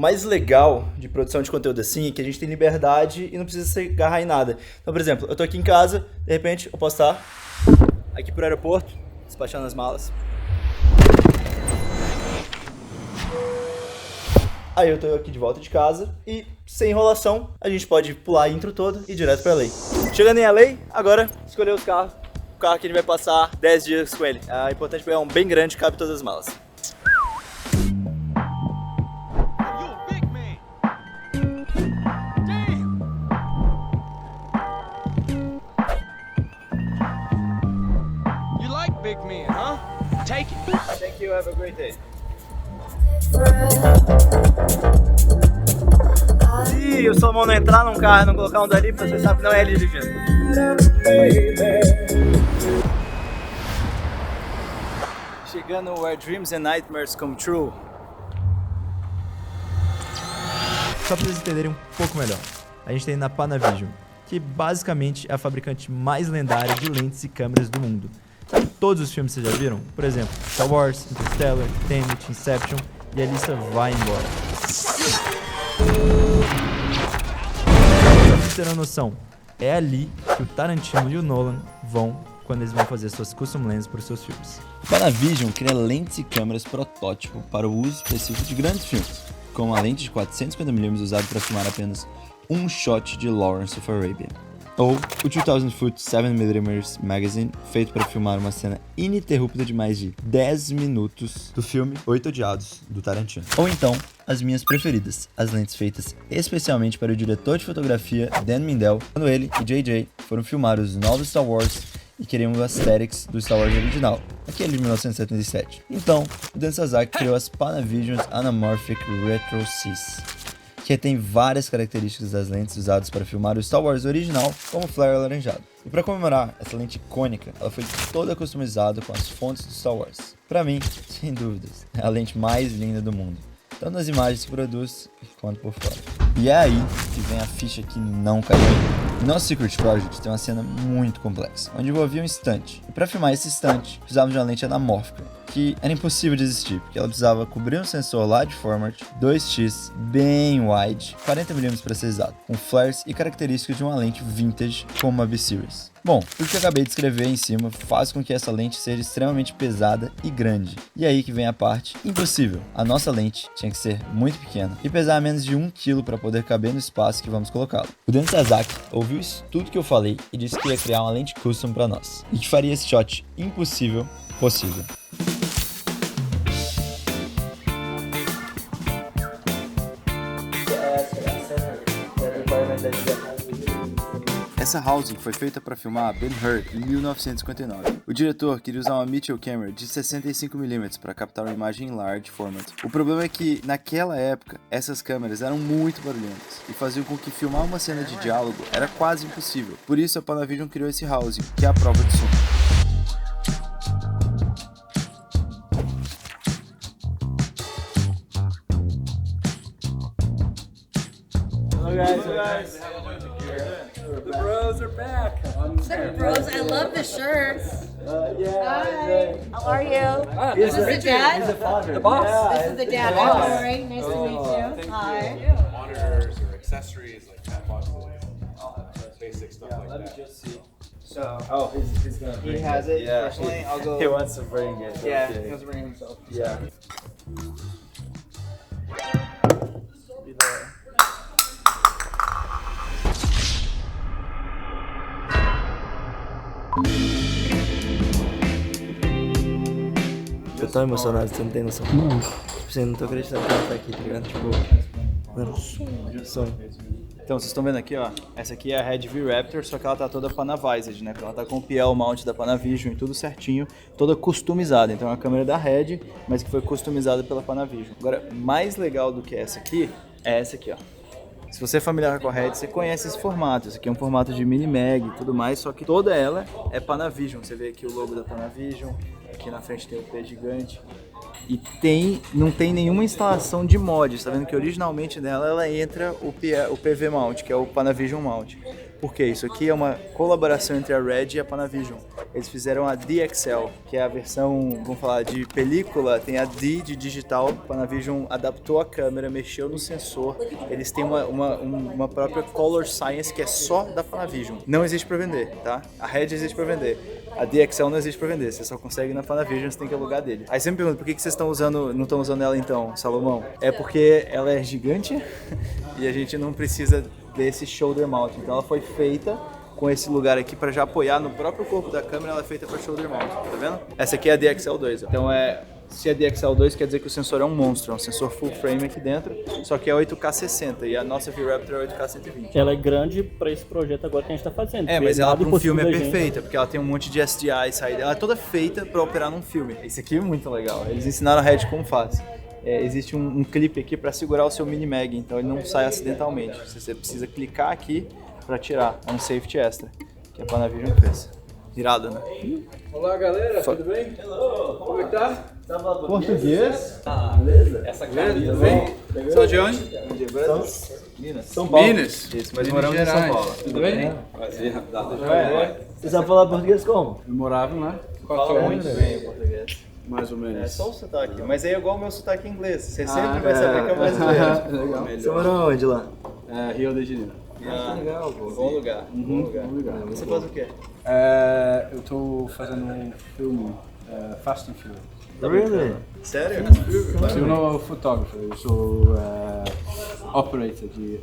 mais legal de produção de conteúdo assim é que a gente tem liberdade e não precisa se agarrar em nada. Então, por exemplo, eu tô aqui em casa, de repente eu posso estar aqui pro aeroporto, despachando as malas. Aí eu tô aqui de volta de casa e, sem enrolação, a gente pode pular a intro toda e ir direto pra LA. Chegando em LA, agora escolher os carros. O carro que a gente vai passar 10 dias com ele. É importante pegar um bem grande que cabe todas as malas. Big man, huh? Take it. Thank you, have a great day. Se o Salomão não entrar num carro e não colocar um dali, você sabe que não é ele dirigindo. Chegando where dreams and nightmares come true. Só para vocês entenderem um pouco melhor, a gente tem na Panavision, que basicamente é a fabricante mais lendária de lentes e câmeras do mundo. Sabe todos os filmes que vocês já viram? Por exemplo, Star Wars, Interstellar, Tenet, Inception, e a lista vai embora. Pra vocês terem uma noção, é ali que o Tarantino e o Nolan vão quando eles vão fazer suas custom lenses para os seus filmes. A Panavision cria lentes e câmeras protótipo para o uso específico de grandes filmes, como a lente de 450mm usada para filmar apenas um shot de Lawrence of Arabia. Ou o 2000 Foot 7mm Magazine, feito para filmar uma cena ininterrupta de mais de 10 minutos do filme Oito Odiados, do Tarantino. Ou então, as minhas preferidas, as lentes feitas especialmente para o diretor de fotografia Dan Mindel, quando ele e JJ foram filmar os novos Star Wars e queriam o aesthetics do Star Wars original, aquele de 1977. Então, o Dan Sazak criou as Panavision Anamorphic Retro Cs, que tem várias características das lentes usadas para filmar o Star Wars original, como o flare alaranjado. E para comemorar essa lente icônica, ela foi toda customizada com as fontes do Star Wars. Para mim, sem dúvidas, é a lente mais linda do mundo, tanto nas imagens que produz quanto por fora. E é aí que vem a ficha que não caiu. Nosso Secret Project tem uma cena muito complexa, onde envolvia um estante. E para filmar esse estante, precisávamos de uma lente anamórfica, que era impossível de existir, porque ela precisava cobrir um sensor large format, 2x, bem wide, 40mm para ser exato, com flares e características de uma lente vintage como uma B-Series. Bom, tudo que eu acabei de escrever em cima faz com que essa lente seja extremamente pesada e grande. E aí que vem a parte impossível. A nossa lente tinha que ser muito pequena e pesar menos de 1 kg para poder caber no espaço que vamos colocá-lo. O Dan Sazak ouviu isso tudo que eu falei e disse que ia criar uma lente custom para nós, e que faria esse shot impossível possível. Essa housing foi feita para filmar Ben-Hur em 1959. O diretor queria usar uma Mitchell Camera de 65mm para captar uma imagem em large format. O problema é que, naquela época, essas câmeras eram muito barulhentas e faziam com que filmar uma cena de diálogo era quase impossível. Por isso, a Panavision criou esse housing, que é a prova de som. Hello guys. The bros are back. The bros, I love the shirts. Hi. How are you? This is the dad? He's the father. The boss. Yeah, This is the dad. boss. I'm Lori. Nice to meet you. Hi. Monitors or accessories like that boxes, basic stuff like Let me that. just see. Oh, he's gonna He has it. Yeah. Personally, I'll go. He wants to bring it. Yeah, Okay. he wants to bring it himself. Yeah. Be there. Eu tô tão emocionado, você não tem noção. Não. Tipo assim, eu não tô acreditando que ela tá aqui, tá ligado? Tipo, mano, sonho. Então, vocês estão vendo aqui, ó, essa aqui é a Red V-Raptor, só que ela tá toda Panavized, né? Ela tá com o PL mount da Panavision e tudo certinho, toda customizada. Então é uma câmera da Red, mas que foi customizada pela Panavision. Agora, mais legal do que essa aqui, é essa aqui, ó. Se você é familiar com a Red, você conhece esse formato. Esse aqui é um formato de mini mag e tudo mais, só que toda ela é Panavision. Você vê aqui o logo da Panavision, aqui na frente tem o P gigante. E não tem nenhuma instalação de mod. Você tá vendo que originalmente nela ela entra o PV mount, que é o Panavision mount. Porque isso aqui é uma colaboração entre a Red e a Panavision. Eles fizeram a DXL, que é a versão, vamos falar, de película, tem a D de digital. A Panavision adaptou a câmera, mexeu no sensor. Eles têm uma própria Color Science que é só da Panavision. Não existe para vender, tá? A Red existe para vender. A DXL não existe para vender, você só consegue na Panavision, você tem que alugar dele. Aí você me pergunta, por que vocês não estão usando ela então, Salomão? É porque ela é gigante e a gente não precisa desse shoulder mount. Então ela foi feita com esse lugar aqui para já apoiar no próprio corpo da câmera, ela é feita para shoulder mount, tá vendo? Essa aqui é a DXL2, ó. Então se é DXL2 quer dizer que o sensor é um monstro, é um sensor full frame aqui dentro, só que é 8K 60 e a nossa V-Raptor é 8K 120. Ela é grande para esse projeto agora que a gente tá fazendo. Mas ela para um filme é impossível da gente. perfeita, porque ela tem um monte de SDI, saída, ela é toda feita para operar num filme. Isso aqui é muito legal, eles ensinaram a Red como faz. Existe um clipe aqui para segurar o seu mini mag, então ele não sai acidentalmente. Você precisa clicar aqui para tirar, é um safety extra, que a Panavision fez. Irado, né? Olá galera, tudo bem? Como é que tá? Português? Beleza? Essa camisa bem? São de onde? Minas. São Paulo. Minas? Isso, mas moramos em São Paulo. Tudo bem? Você sabe falar português como? Eu morava lá. Fala muito bem o português. Mais ou menos. É só o sotaque, mas é igual o meu sotaque em inglês. Você sempre vai saber que é brasileiro. Legal. Você morou onde lá? Rio de Janeiro. Legal, pô. Bom lugar. Bom lugar. Você faz o quê? Eu tô fazendo um filme, Fast and Furious. Really? Sério? Eu sou fotógrafo, eu sou operator de...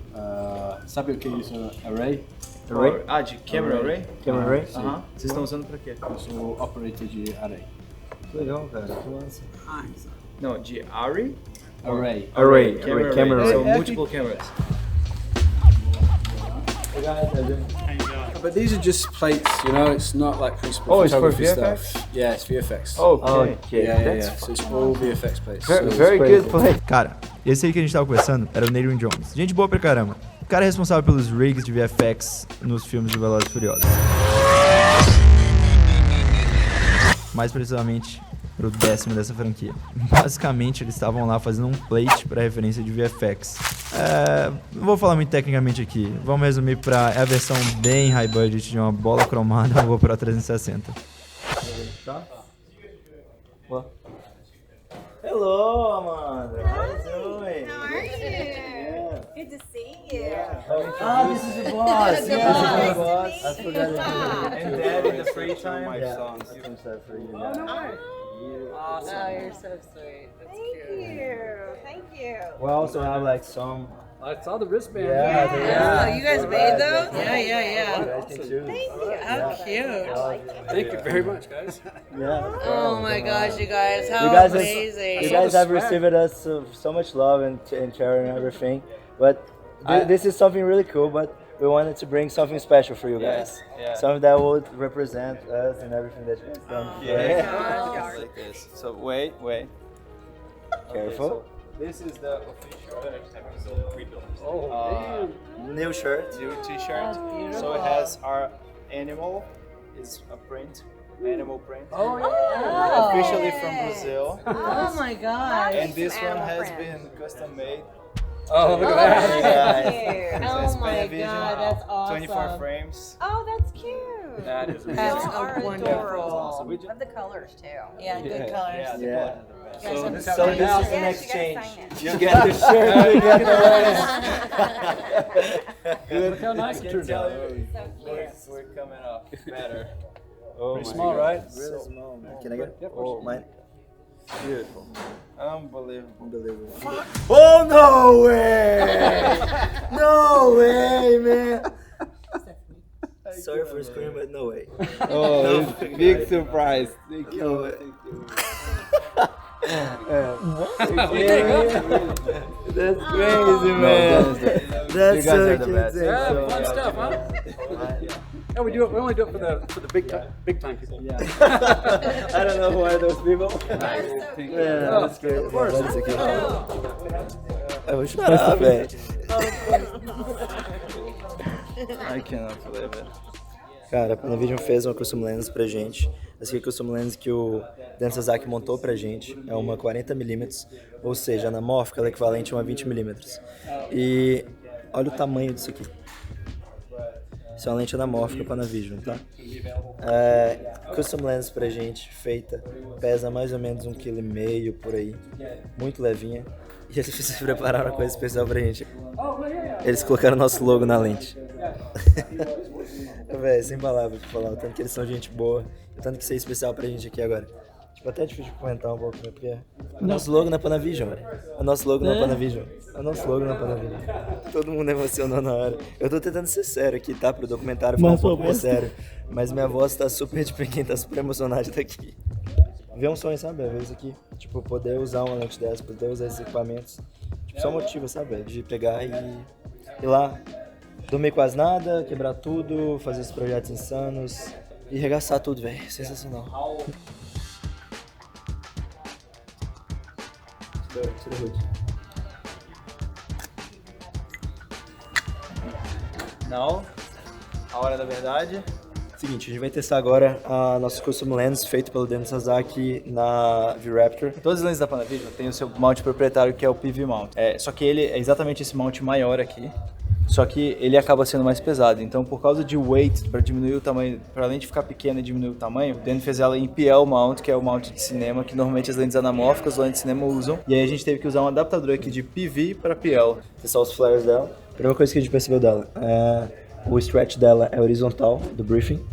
sabe o que é isso? Array? Array? Ah, de camera array? Camera Ray? Aham. Vocês estão usando pra quê? Eu sou operator de array. Legal, cara. Que massa. Não, de array? Array. Array. Camera array. So É, multiple cameras. But these are just plates, you know, it's not like principal Oh, it's for photography VFX? stuff. Yeah, it's VFX. Okay. Yeah. So it's all VFX plates. Very good play. Cara, esse aí que a gente tava conversando era o Nathan Jones. Gente boa pra caramba. O cara é responsável pelos rigs de VFX nos filmes de Velozes e Furiosos. Mais precisamente pro 10º dessa franquia. Basicamente, eles estavam lá fazendo um plate para referência de VFX. Não vou falar muito tecnicamente aqui. Vamos resumir para a versão bem high budget de uma bola cromada GoPro 360. Tá? Hello, Amanda. How you doing? How are you? Good to see you. Ah, this is the boss. The Yeah, boss. this is the boss. Nice I to forgot meet it. you. And dad in the free time? Yeah, some stuff for you. Awesome. Oh, you're so sweet. That's cute. Thank you. We also have like some. I saw the wristband. Oh, you guys made those? Yeah. I think too. Thank you. How cute. Thank you very much, guys. Yeah. Oh my gosh, you guys, how You guys amazing. You guys have received us so much love and care and everything, but this is something really cool. But we wanted to bring something special for you guys, something that would represent us and everything that you've done. Like this. So wait. Careful. This is the official New shirt. new t-shirt. So it has our animal. It's a print. Animal print. Officially from Brazil. Oh my gosh. And this one has been custom made. Oh, look at that. Cute. So it's Oh my Panavision, god, that's awesome. 24 frames. Oh, that's cute. That is That's amazing. wonderful. Love the colors too. Yeah, good colors. Yeah. So So this is an Yes, exchange. you You get the shirt, you get the Good. Look how nice it turned out. We're coming up better. Pretty small, right? Really small, man. Can I get it? Oh, mine. Beautiful. Unbelievable. Unbelievable. Oh, no way! No way, man! Sorry for screaming, but no way. Oh, big surprise. Thank No way. That's crazy, man. That's You guys so are the cute. best. Yeah, fun stuff, huh? Yeah, we only do it for the big time people. Yeah. I don't know who are those people. Yeah, that's great. Of course. That is a cute. I wish not velho. I cannot believe it. Cara, a Panavision fez uma custom lens pra gente. Essa aqui é a custom lens que o Dan Sasaki montou pra gente. É uma 40mm, ou seja, anamórfica, ela é equivalente a uma 20mm. E olha o tamanho disso aqui. Isso é uma lente anamórfica Panavision, tá? Custom lens pra gente, feita, pesa mais ou menos 1,5 kg por aí, muito levinha. E eles prepararam uma coisa especial pra gente. Eles colocaram nosso logo na lente. Véi, sem palavras pra falar, o tanto que eles são gente boa, o tanto que isso é especial pra gente aqui agora. Tipo, até é difícil de comentar um pouco, né? Porque é o nosso logo na Panavision, velho. É o nosso logo na Panavision. É o nosso logo na Panavision. Todo mundo emocionou na hora. Eu tô tentando ser sério aqui, tá? Pro documentário ficar um pouco mais sério. Mas minha voz tá super, tipo, quem tá super emocionado daqui. Ver um sonho, sabe? Ver isso aqui. Tipo, poder usar uma lente dessa, poder usar esses equipamentos. Tipo, só motivo, sabe? De pegar e ir lá, dormir quase nada, quebrar tudo, fazer esses projetos insanos e regaçar tudo, velho. Sensacional. Tira o hood. Não. A hora da verdade. Seguinte, a gente vai testar agora a nossa custom lens feita pelo Denis Sasaki na V-Raptor. Todas as lentes da Panavision tem o seu mount proprietário, que é o PV mount. Só que ele é exatamente esse mount maior aqui. Só que ele acaba sendo mais pesado. Então, por causa de weight, para diminuir o tamanho, para a lente ficar pequena e diminuir o tamanho, o Dan fez ela em PL mount, que é o mount de cinema, que normalmente as lentes anamórficas, as lentes de cinema usam. E aí a gente teve que usar um adaptador aqui de PV para PL. Testar os flares dela. A primeira coisa que a gente percebeu dela o stretch dela é horizontal, do briefing.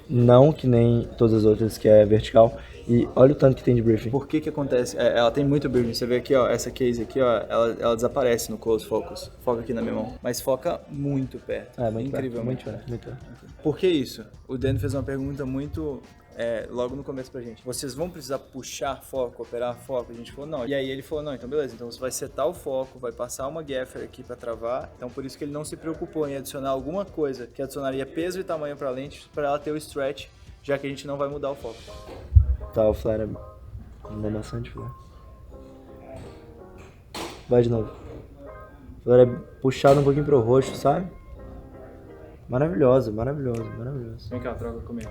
Não que nem todas as outras, que é vertical. E olha o tanto que tem de briefing. Por que que acontece? Ela tem muito briefing. Você vê aqui, ó, essa case aqui, ó, ela desaparece no close focus. Foca aqui na minha mão. Mas foca muito perto. Muito incrivelmente perto, muito perto. Por que isso? O Dan fez uma pergunta muito... logo no começo pra gente. Vocês vão precisar puxar foco, operar foco? A gente falou, não. E aí ele falou, não, então beleza. Então você vai setar o foco, vai passar uma gaffer aqui pra travar. Então por isso que ele não se preocupou em adicionar alguma coisa que adicionaria peso e tamanho pra lente, pra ela ter o stretch, já que a gente não vai mudar o foco. Tá, o flare é bastante flare. Vai de novo. O flare é puxado um pouquinho pro roxo, sabe? Maravilhoso, maravilhoso, maravilhoso. Vem cá, troca comigo.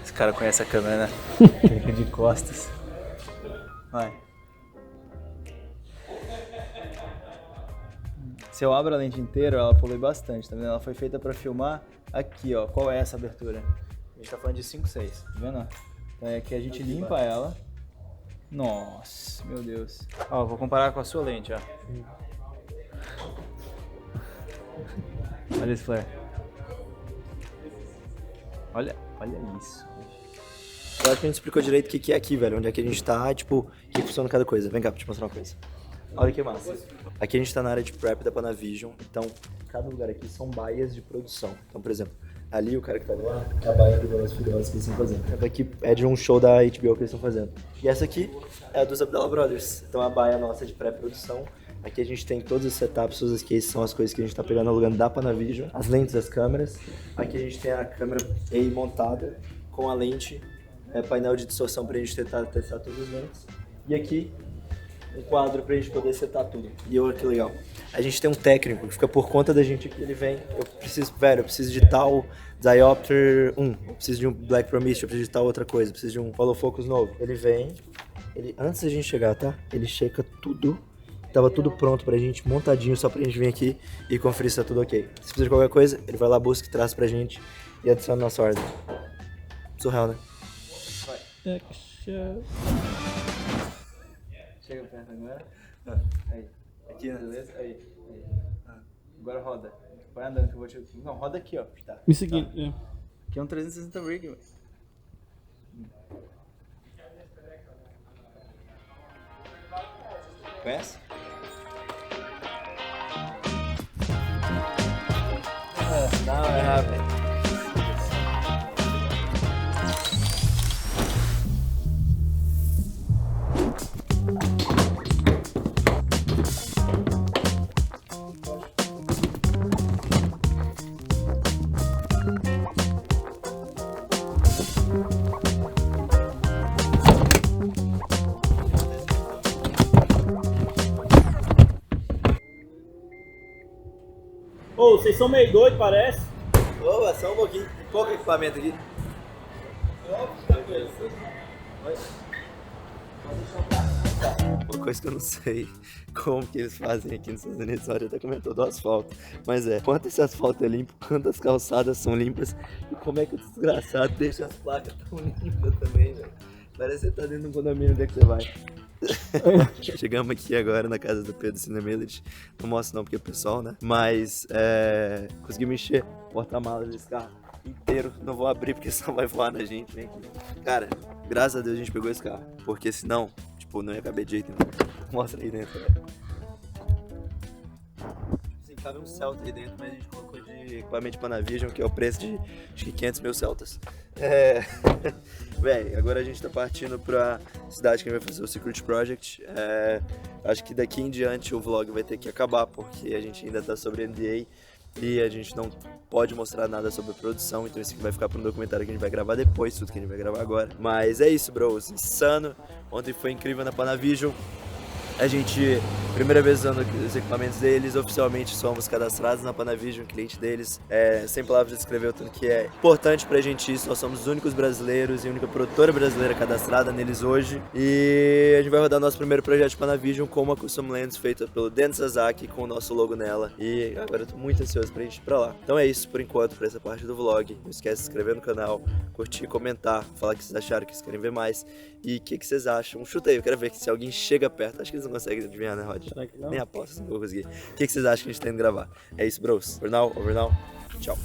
Esse cara conhece a câmera, né? Fica de costas. Vai. Se eu abro a lente inteira, ela polui bastante, tá vendo? Ela foi feita pra filmar aqui, ó. Qual é essa abertura? A gente tá falando de 5.6, tá vendo? Então é que a gente limpa ela. Nossa, meu Deus. Ó, vou comparar com a sua lente, ó. Olha esse flare. Olha isso. Eu acho que a gente explicou direito o que é aqui, velho. Onde é que a gente tá, tipo, o que funciona cada coisa. Vem cá pra te mostrar uma coisa. Olha que massa. Aqui a gente tá na área de prep da Panavision. Então, cada lugar aqui são baias de produção. Então, por exemplo, ali o cara que tá lá é a baia do Velozes e Furiosos que eles estão fazendo. Essa aqui é de um show da HBO que eles estão fazendo. E essa aqui é a dos Abdallah Brothers. Então, a baia nossa é de pré-produção. Aqui a gente tem todos os setups, todas as cases, são as coisas que a gente tá pegando alugando da Panavision. As lentes das câmeras. Aqui a gente tem a câmera A montada com a lente, painel de distorção pra gente testar todas as lentes. E aqui, um quadro pra gente poder setar tudo. E olha que legal. A gente tem um técnico que fica por conta da gente aqui, ele vem, eu preciso de tal Diopter 1, eu preciso de um Black Promise, eu preciso de tal outra coisa, eu preciso de um Follow Focus novo. Ele vem, antes da gente chegar, tá? Ele checa tudo, tava tudo pronto pra gente, montadinho, só pra gente vir aqui e conferir se tá tudo ok. Se precisa de qualquer coisa, ele vai lá, busca e traz pra gente e adiciona nossa ordem. Surreal, né? Vai. Chega perto agora. Aí. Aqui, né? Beleza? Aí. Agora roda. Vai andando que eu vou te... Não, roda aqui, ó. Tá. Me seguindo. Tá. Aqui é um 360 rig, velho. Conhece? Não, é rápido. Ô, vocês são meio doidos, parece. Opa, só um pouquinho. Pouco equipamento aqui. Oi. Uma coisa que eu não sei como que eles fazem aqui nos Estados Unidos, a até comentou do asfalto, mas quanto esse asfalto é limpo, quantas calçadas são limpas e como é que o desgraçado deixa as placas tão limpas também, velho. Parece que você tá dentro de um condomínio onde é que você vai. Chegamos aqui agora na casa do Pedro Cinemilage. Não mostro não porque é pessoal, né? Mas conseguimos encher o porta-malas desse carro inteiro. Não vou abrir porque senão vai voar na gente. Vem aqui. Cara, graças a Deus a gente pegou esse carro. Porque senão, tipo, não ia caber de jeito nenhum. Mostra aí dentro, velho. Assim, cabe um Celta aí dentro, mas a gente colocou de equipamento de Panavision, que é o preço de acho que 500 mil Celtas. Véi, agora a gente tá partindo pra cidade que a gente vai fazer o Secret Project. Acho que daqui em diante o vlog vai ter que acabar, porque a gente ainda tá sobre NDA e a gente não pode mostrar nada sobre a produção, então isso aqui vai ficar para um documentário que a gente vai gravar depois, tudo que a gente vai gravar agora. Mas é isso, bros, insano. Ontem foi incrível na Panavision. A gente, primeira vez usando os equipamentos deles, oficialmente somos cadastrados na Panavision, cliente deles. Sem palavras de descrever o tanto que é importante pra gente isso. Nós somos os únicos brasileiros e a única produtora brasileira cadastrada neles hoje. E a gente vai rodar nosso primeiro projeto de Panavision com uma Custom Lens feita pelo Dan Sasaki, com o nosso logo nela. E agora eu tô muito ansioso pra gente ir pra lá. Então é isso por enquanto, pra essa parte do vlog. Não esquece de se inscrever no canal, curtir, comentar, falar o que vocês acharam, que vocês querem ver mais. E o que vocês acham? Chuta aí, eu quero ver se alguém chega perto. Acho que eles não conseguem adivinhar, né, Rod? Nem aposto, não vou conseguir. O que vocês acham que a gente tem que gravar? É isso, bros. Over now, tchau.